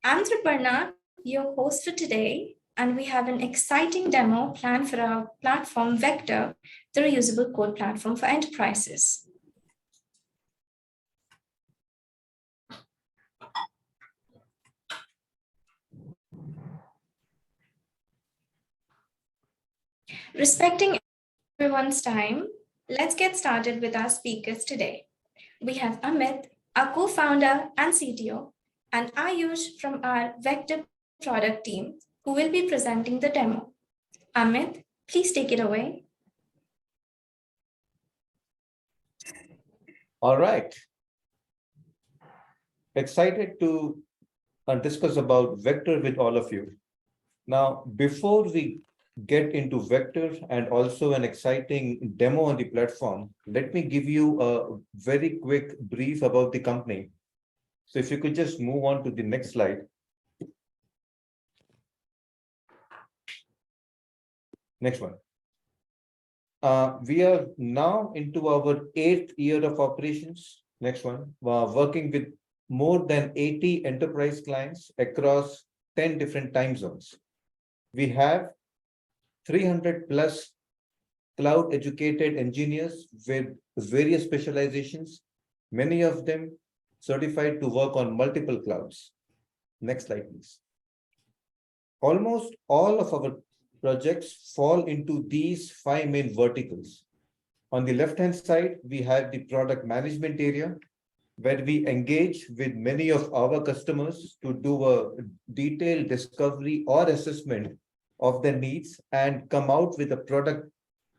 I'm Triparna, your host for today, and we have an exciting demo planned for our platform Vector, the reusable code platform for enterprises. Respecting everyone's time, let's get started with our speakers today. We have Amit, our co-founder and CTO, and Ayush from our Vector product team, who will be presenting the demo. Amit, please take it away. All right. Excited to discuss about Vector with all of you. Now, before we get into Vector and also an exciting demo on the platform, let me give you a very quick brief about the company. So if you could just move on to the next slide. Next one. We are now into our 8th year of operations. Next one. Working with more than 80 enterprise clients across 10 different time zones. We have 300 plus cloud educated engineers with various specializations, many of them certified to work on multiple clouds. Next slide, please. Almost all of our projects fall into these 5 main verticals. On the left-hand side, we have the product management area, where we engage with many of our customers to do a detailed discovery or assessment of their needs and come out with a product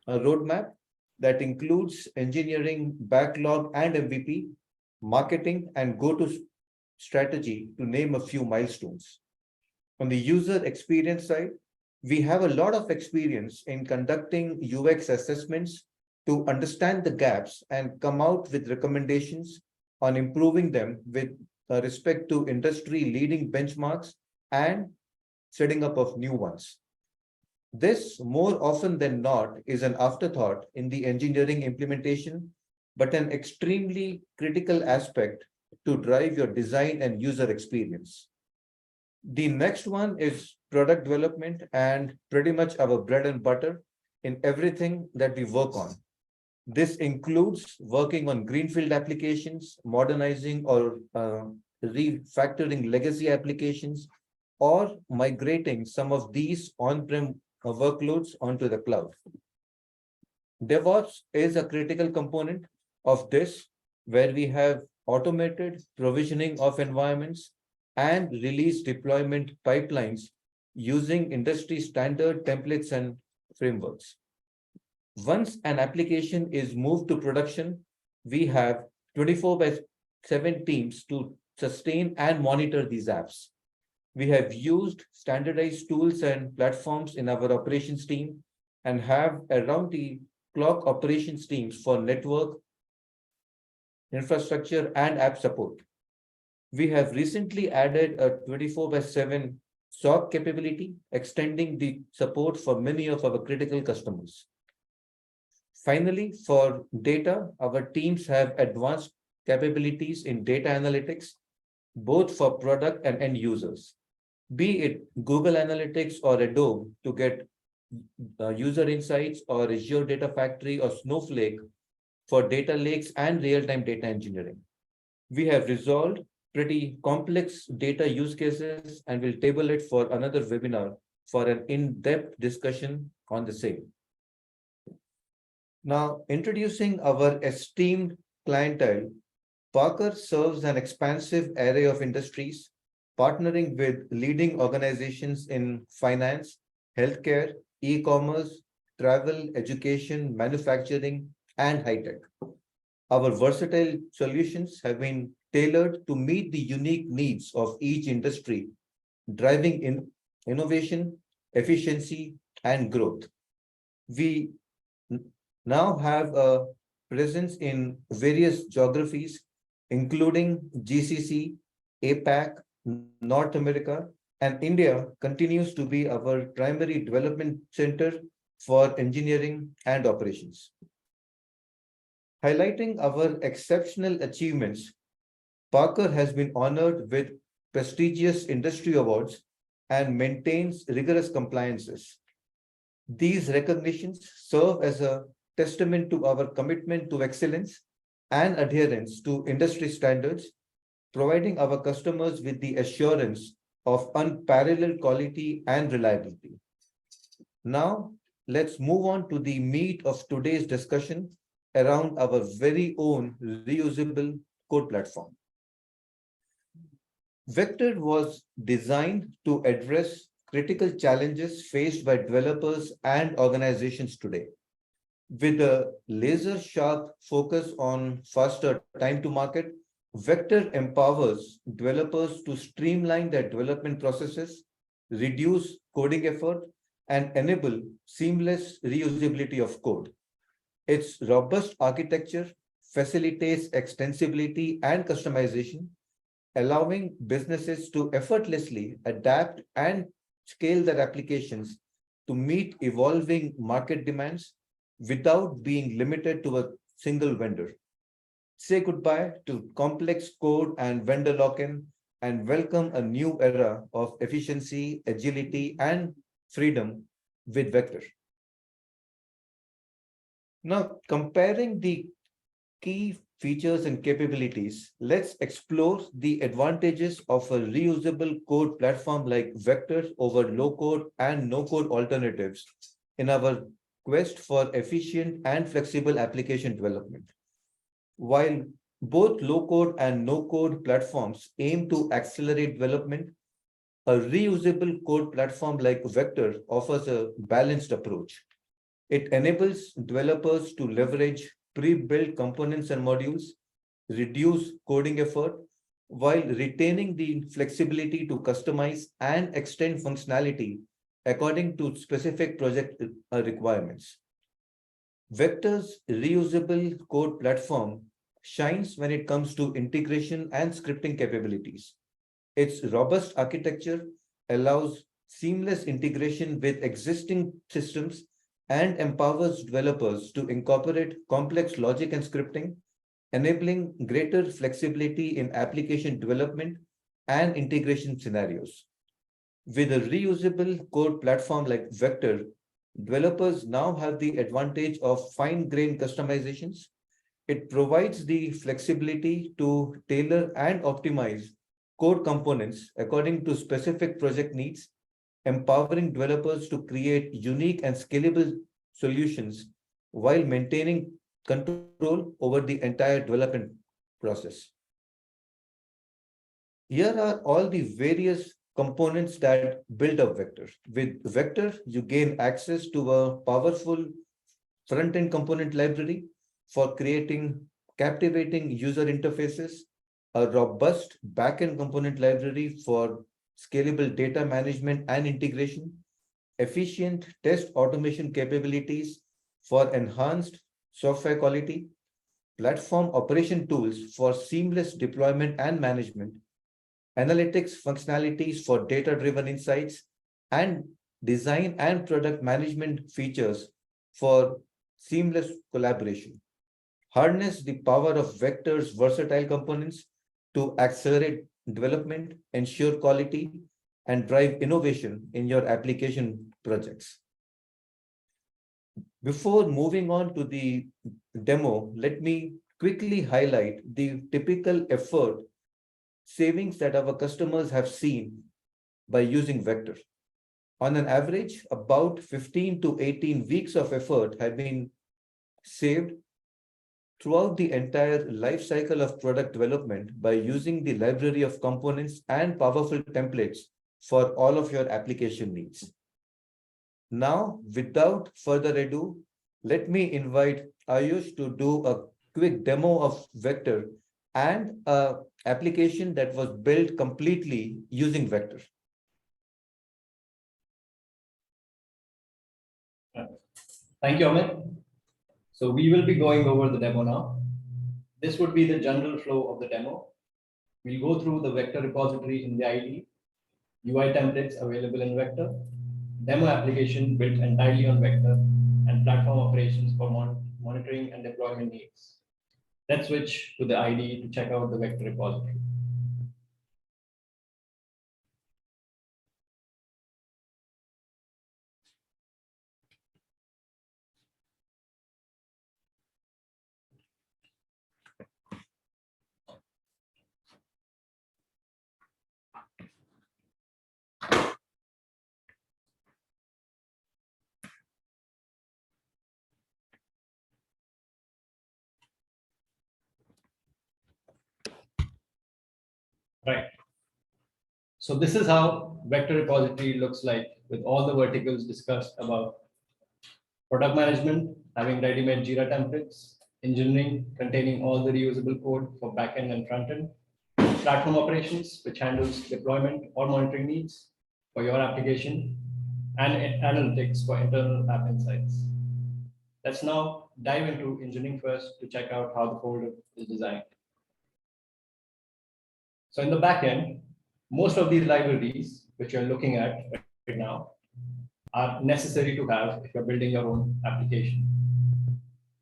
roadmap that includes engineering, backlog, and MVP, marketing, and go-to strategy, to name a few milestones. On the user experience side, we have a lot of experience in conducting UX assessments to understand the gaps and come out with recommendations on improving them with respect to industry-leading benchmarks and setting up of new ones. This, more often than not, is an afterthought in the engineering implementation, but an extremely critical aspect to drive your design and user experience. The next one is product development, and pretty much our bread and butter in everything that we work on. This includes working on greenfield applications, modernizing or refactoring legacy applications, or migrating some of these on-prem workloads onto the cloud. DevOps is a critical component of this, where we have automated provisioning of environments and release deployment pipelines using industry standard templates and frameworks. Once an application is moved to production, we have 24/7 teams to sustain and monitor these apps. We have used standardized tools and platforms in our operations team and have around the clock operations teams for network, infrastructure, and app support. We have recently added a 24/7 SOC capability, extending the support for many of our critical customers. Finally, for data, our teams have advanced capabilities in data analytics, both for product and end users, be it Google Analytics or Adobe to get user insights, or Azure Data Factory or Snowflake for data lakes and real-time data engineering. We have resolved pretty complex data use cases and will table it for another webinar for an in-depth discussion on the same. Now, introducing our esteemed clientele, Parker serves an expansive array of industries, partnering with leading organizations in finance, healthcare, e-commerce, travel, education, manufacturing, and high-tech. Our versatile solutions have been tailored to meet the unique needs of each industry, driving innovation, efficiency, and growth. We now have a presence in various geographies, including GCC, APAC, North America, and India continues to be our primary development center for engineering and operations. Highlighting our exceptional achievements, Parker has been honored with prestigious industry awards, and maintains rigorous compliances. These recognitions serve as a testament to our commitment to excellence and adherence to industry standards, providing our customers with the assurance of unparalleled quality and reliability. Now, let's move on to the meat of today's discussion around our very own reusable code platform. Vector was designed to address critical challenges faced by developers and organizations today. With a laser sharp focus on faster time to market, Vector empowers developers to streamline their development processes, reduce coding effort, and enable seamless reusability of code. Its robust architecture facilitates extensibility and customization, allowing businesses to effortlessly adapt and scale their applications to meet evolving market demands without being limited to a single vendor. Say goodbye to complex code and vendor lock-in and welcome a new era of efficiency, agility, and freedom with Vector. Now, comparing the key features and capabilities, let's explore the advantages of a reusable code platform like Vector over low-code and no-code alternatives in our quest for efficient and flexible application development. While both low-code and no-code platforms aim to accelerate development, a reusable code platform like Vector offers a balanced approach. It enables developers to leverage pre-built components and modules, reduce coding effort, while retaining the flexibility to customize and extend functionality according to specific project requirements. Vector's reusable code platform shines when it comes to integration and scripting capabilities. Its robust architecture allows seamless integration with existing systems and empowers developers to incorporate complex logic and scripting, enabling greater flexibility in application development and integration scenarios. With a reusable code platform like Vector, developers now have the advantage of fine-grained customizations. It provides the flexibility to tailor and optimize code components according to specific project needs, empowering developers to create unique and scalable solutions while maintaining control over the entire development process. Here are all the various components that build up Vector. With Vector, you gain access to a powerful front-end component library for creating captivating user interfaces, a robust back-end component library for scalable data management and integration, efficient test automation capabilities for enhanced software quality, platform operation tools for seamless deployment and management, analytics functionalities for data-driven insights, and design and product management features for seamless collaboration. Harness the power of Vector's versatile components to accelerate development, ensure quality, and drive innovation in your application projects. Before moving on to the demo, let me quickly highlight the typical effort savings that our customers have seen by using Vector. On an average, about 15 to 18 weeks of effort have been saved throughout the entire life cycle of product development by using the library of components and powerful templates for all of your application needs. Now, without further ado, let me invite Ayush to do a quick demo of Vector and an application that was built completely using Vector. Thank you, Amit. So we will be going over the demo now. This would be the general flow of the demo. We'll go through the Vector repository in the IDE, UI templates available in Vector, demo application built entirely on Vector, and platform operations for monitoring and deployment needs. Let's switch to the IDE to check out the Vector repository. So this is how vector repository looks like with all the verticals discussed above. Product management, having ready-made Jira templates, engineering, containing all the reusable code for backend and frontend, platform operations, which handles deployment or monitoring needs for your application, and analytics for internal app insights. Let's now dive into engineering first to check out how the folder is designed. So in the backend, most of these libraries, which you're looking at right now, are necessary to have if you're building your own application.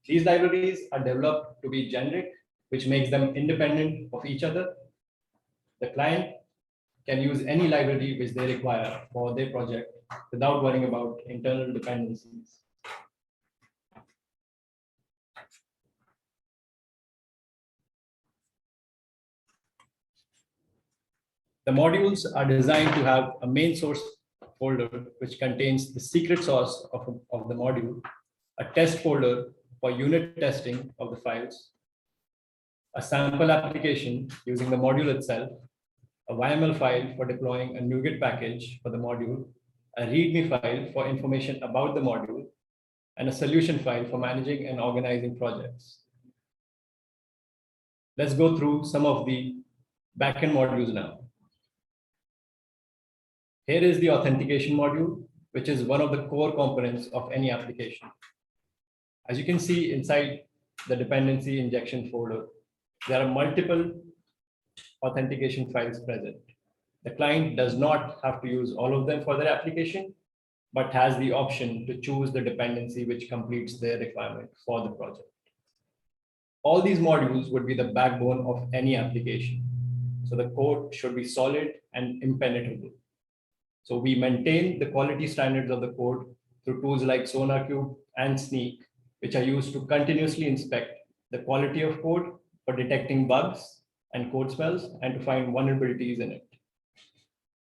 These libraries are developed to be generic, which makes them independent of each other. The client can use any library which they require for their project without worrying about internal dependencies. The modules are designed to have a main source folder which contains the secret sauce of the module, a test folder for unit testing of the files, a sample application using the module itself, a YAML file for deploying a NuGet package for the module, a README file for information about the module, and a solution file for managing and organizing projects. Let's go through some of the backend modules now. Here is the authentication module, which is one of the core components of any application. As you can see inside the dependency injection folder, there are multiple authentication files present. The client does not have to use all of them for their application, but has the option to choose the dependency which completes their requirement for the project. All these modules would be the backbone of any application. So the code should be solid and impenetrable. So we maintain the quality standards of the code through tools like SonarQube and Sneak, which are used to continuously inspect the quality of code for detecting bugs and code smells and to find vulnerabilities in it.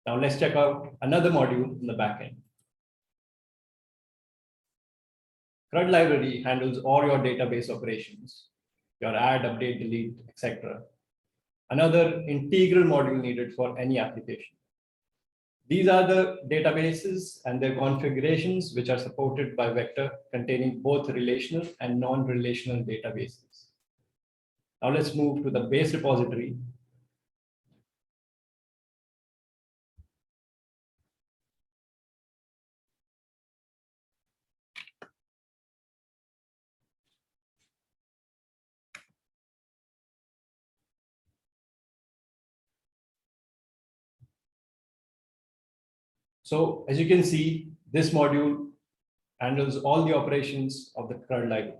Now let's check out another module in the backend. CRUD library handles all your database operations, your add, update, delete, etc. Another integral module needed for any application. These are the databases and their configurations which are supported by Vector, containing both relational and non-relational databases. Now let's move to the base repository. So as you can see, this module handles all the operations of the CRUD library.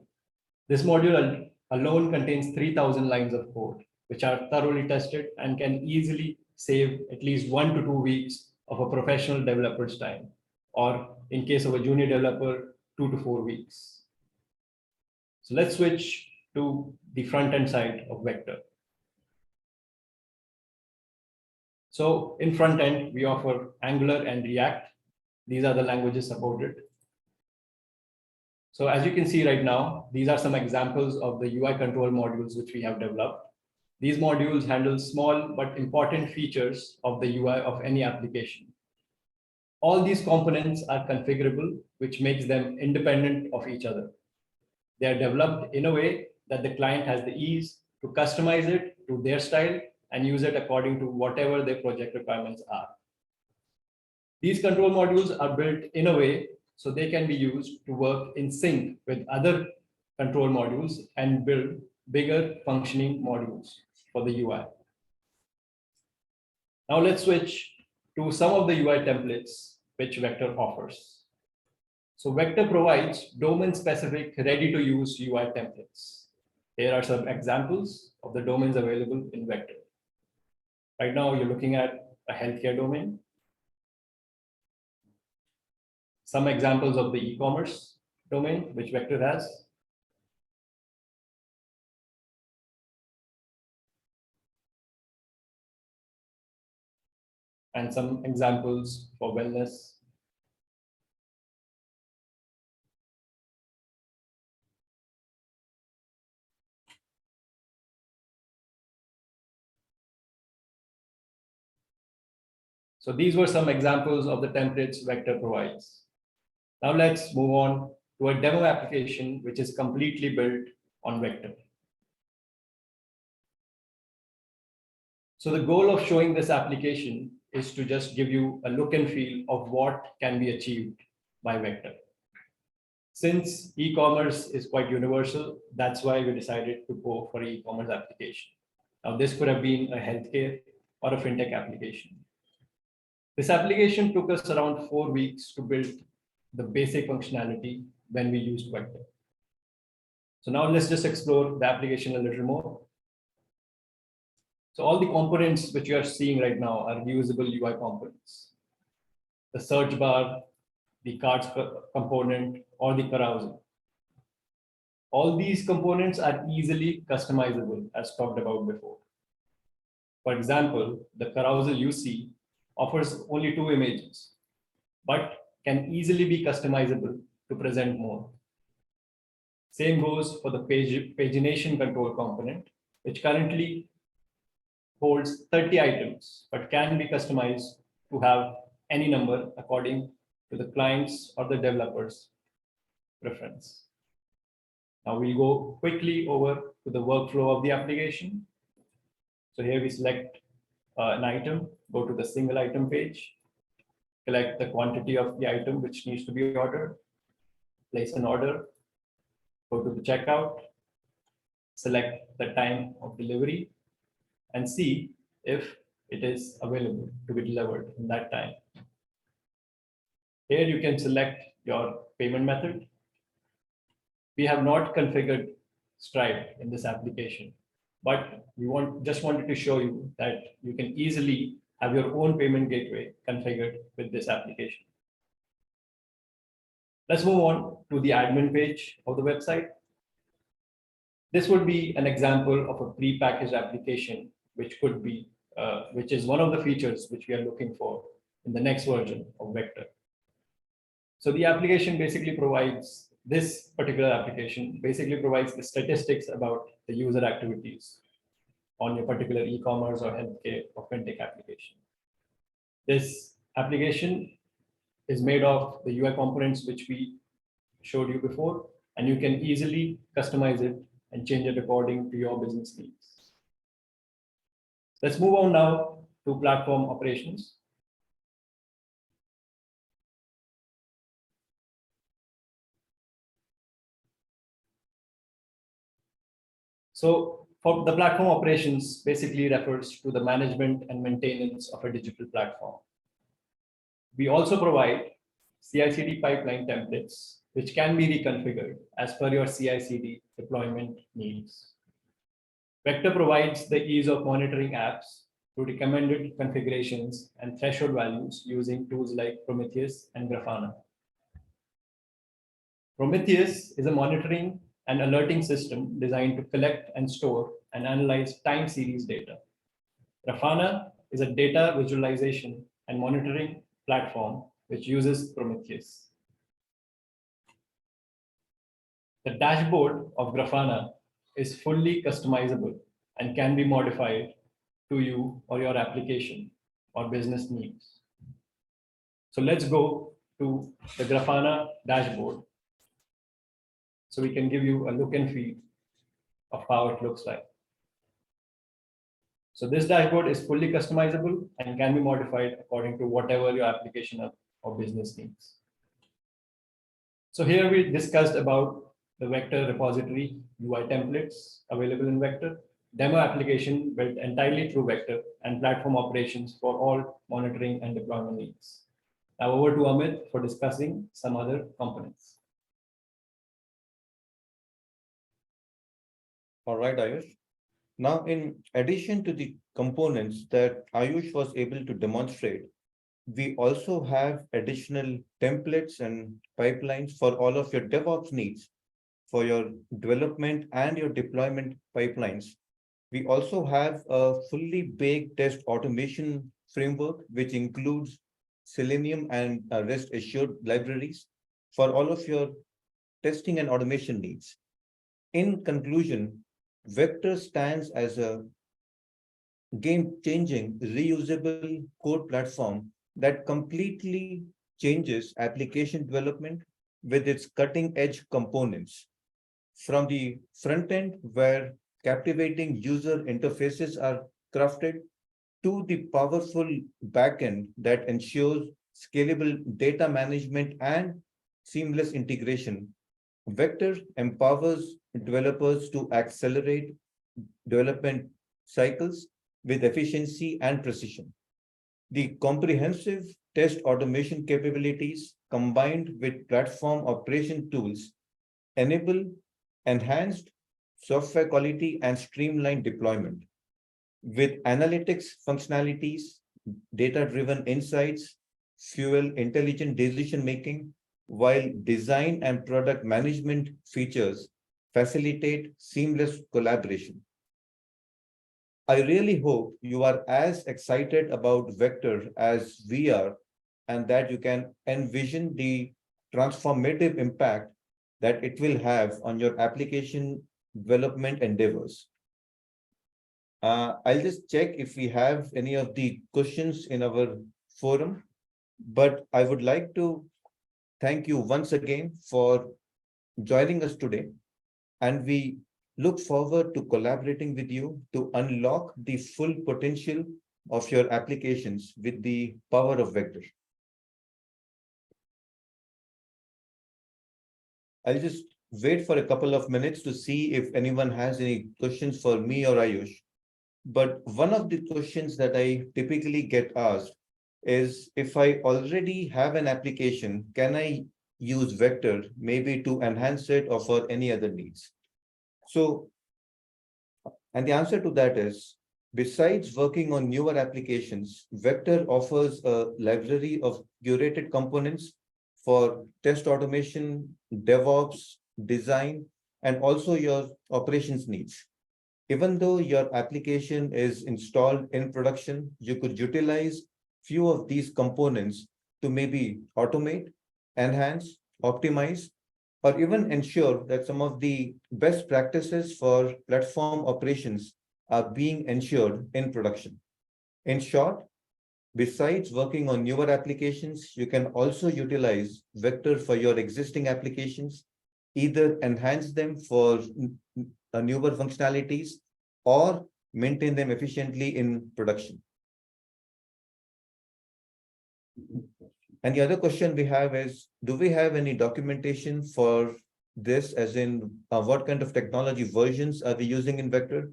This module alone contains 3,000 lines of code, which are thoroughly tested and can easily save at least 1 to 2 weeks of a professional developer's time, or in case of a junior developer, 2 to 4 weeks. So let's switch to the front-end side of Vector. So in front end, we offer Angular and React. These are the languages supported. So as you can see right now, these are some examples of the UI control modules which we have developed. These modules handle small but important features of the UI of any application. All these components are configurable, which makes them independent of each other. They are developed in a way that the client has the ease to customize it to their style and use it according to whatever their project requirements are. These control modules are built in a way so they can be used to work in sync with other control modules and build bigger functioning modules for the UI. Now let's switch to some of the UI templates which Vector offers. So Vector provides domain-specific, ready-to-use UI templates. Here are some examples of the domains available in Vector. Right now, you're looking at a healthcare domain. Some examples of the e-commerce domain, which Vector has. And some examples for wellness. So these were some examples of the templates Vector provides. Now let's move on to a demo application which is completely built on Vector. So the goal of showing this application is to just give you a look and feel of what can be achieved by Vector. Since e-commerce is quite universal, that's why we decided to go for an e-commerce application. Now, this could have been a healthcare or a fintech application. This application took us around 4 weeks to build the basic functionality when we used Vector. So now let's just explore the application a little more. So all the components which you are seeing right now are reusable UI components. The search bar, the cards component, or the carousel. All these components are easily customizable, as talked about before. For example, the carousel you see offers only 2 images, but can easily be customizable to present more. Same goes for the pagination control component, which currently holds 30 items, but can be customized to have any number according to the client's or the developer's preference. Now we'll go quickly over to the workflow of the application. So here we select an item, go to the single item page, select the quantity of the item which needs to be ordered, place an order, go to the checkout, select the time of delivery, and see if it is available to be delivered in that time. Here you can select your payment method. We have not configured Stripe in this application, but we just wanted to show you that you can easily have your own payment gateway configured with this application. Let's move on to the admin page of the website. This would be an example of a pre-packaged application, which could be, which is one of the features which we are looking for in the next version of Vector. So the application basically provides, this particular application basically provides the statistics about the user activities on your particular e-commerce or healthcare or fintech application. This application is made of the UI components which we showed you before, and you can easily customize it and change it according to your business needs. Let's move on now to platform operations. So for the platform operations basically refers to the management and maintenance of a digital platform. We also provide CI/CD pipeline templates, which can be reconfigured as per your CI/CD deployment needs. Vector provides the ease of monitoring apps to recommended configurations and threshold values using tools like Prometheus and Grafana. Prometheus is a monitoring and alerting system designed to collect and store and analyze time series data. Grafana is a data visualization and monitoring platform which uses Prometheus. The dashboard of Grafana is fully customizable and can be modified to you or your application or business needs. So let's go to the Grafana dashboard so we can give you a look and feel of how it looks like. So this dashboard is fully customizable and can be modified according to whatever your application or business needs. So here we discussed about the Vector repository UI templates available in Vector, demo application built entirely through Vector, and platform operations for all monitoring and deployment needs. Now over to Amit for discussing some other components. All right, Ayush. Now, in addition to the components that Ayush was able to demonstrate, we also have additional templates and pipelines for all of your DevOps needs, for your development and your deployment pipelines. We also have a fully baked test automation framework, which includes Selenium and REST assured libraries for all of your testing and automation needs. In conclusion, Vector stands as a game-changing, reusable code platform that completely changes application development with its cutting-edge components. From the front end, where captivating user interfaces are crafted, to the powerful backend that ensures scalable data management and seamless integration. Vector empowers developers to accelerate development cycles with efficiency and precision. The comprehensive test automation capabilities combined with platform operation tools enable enhanced software quality and streamlined deployment. With analytics functionalities, data-driven insights, fuel intelligent decision making, while design and product management features facilitate seamless collaboration. I really hope you are as excited about Vector as we are, and that you can envision the transformative impact that it will have on your application development endeavors. I'll just check if we have any of the questions in our forum, but I would like to thank you once again for joining us today, and we look forward to collaborating with you to unlock the full potential of your applications with the power of Vector. I'll just wait for a couple of minutes to see if anyone has any questions for me or Ayush. But one of the questions that I typically get asked is, if I already have an application, can I use Vector maybe to enhance it or for any other needs? So, and the answer to that is, besides working on newer applications, Vector offers a library of curated components for test automation, DevOps, design, and also your operations needs. Even though your application is installed in production, you could utilize few of these components to maybe automate, enhance, optimize, or even ensure that some of the best practices for platform operations are being ensured in production. In short, besides working on newer applications, you can also utilize Vector for your existing applications, either enhance them for newer functionalities or maintain them efficiently in production. And the other question we have is, do we have any documentation for this, as in what kind of technology versions are we using in Vector?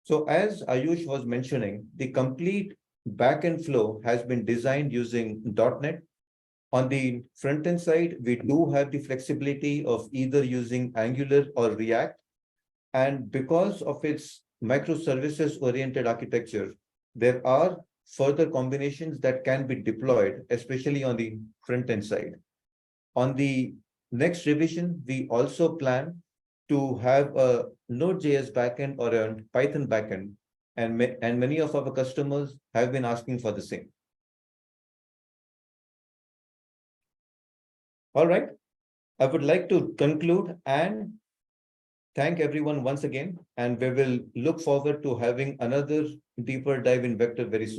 So as Ayush was mentioning, the complete backend flow has been designed using .NET. On the front-end side, we do have the flexibility of either using Angular or React. And because of its microservices-oriented architecture, there are further combinations that can be deployed, especially on the front-end side. On the next revision, we also plan to have a Node.js backend or a Python backend, and many of our customers have been asking for the same. All right, I would like to conclude and thank everyone once again, and we will look forward to having another deeper dive in Vector very soon.